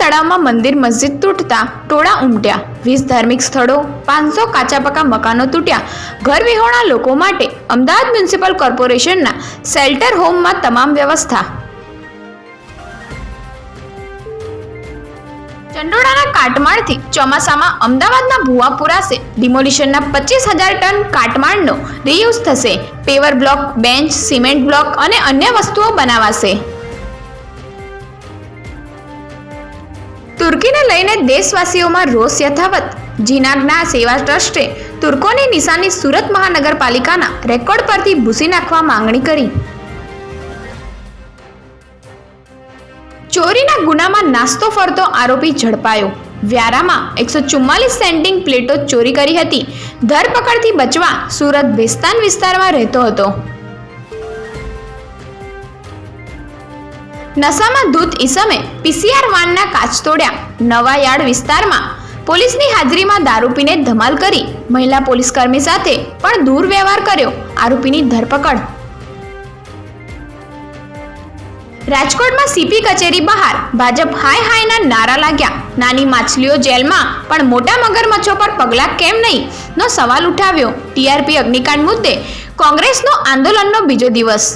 તળાવમાં મંદિર મસ્જિદ તૂટતા ટોળા ઉમટ્યા, 20 ધાર્મિક સ્થળો, 500 કાચા પાકા મકાનો તૂટ્યા, ઘર વિહોણા લોકો માટે અમદાવાદ મ્યુનિસિપલ કોર્પોરેશનના શેલ્ટર હોમમાં તમામ વ્યવસ્થા। ચંડોળાના કાટમાળથી ચોમાસામાં અમદાવાદના ભૂવા પુરાશે, ડિમોલિશનના 25,000 ટન કાટમાળનો રીયુઝ થશે, paver block, bench, cement block અને અન્ય વસ્તુઓ બનાવાશે। તુર્કીને લઈને દેશવાસીઓમાં રોષ યથાવત, જીનાગના સેવા ટ્રસ્ટે તુર્કોની નિશાની સુરત મહાનગરપાલિકાના રેકોર્ડ પરથી ભૂંસી નાખવા માંગણી કરી। ચોરીના ગુનામાં નાસ્તો ફરતો આરોપી ઝડપાયો, વ્યારામાં 144 સેન્ટિંગ પ્લેટો ચોરી કરી હતી, ધરપકડથી બચવા સુરત ભેસ્તાન વિસ્તારમાં રહેતો હતો। નશામાં ધૂત ઈસમે પીસીઆર વાનના કાચ તોડ્યા, નવા યાર્ડ વિસ્તારમાં પોલીસની હાજરીમાં દારૂ પીને ધમાલ કરી, મહિલા પોલીસકર્મી સાથે પણ દુર્વ્યવહાર કર્યો, આરોપીની ધરપકડ। રાજકોટમાં સીપી કચેરી બહાર ભાજપ હાય હાયના નારા લાગ્યા, નાની માછલીઓ જેલમાં પણ મોટા મગરમચ્છો પર પગલાં કેમ નહીં નો સવાલ ઉઠાવ્યો, ટીઆરપી અગ્નિકાંડ મુદ્દે કોંગ્રેસનો આંદોલનનો બીજો દિવસ।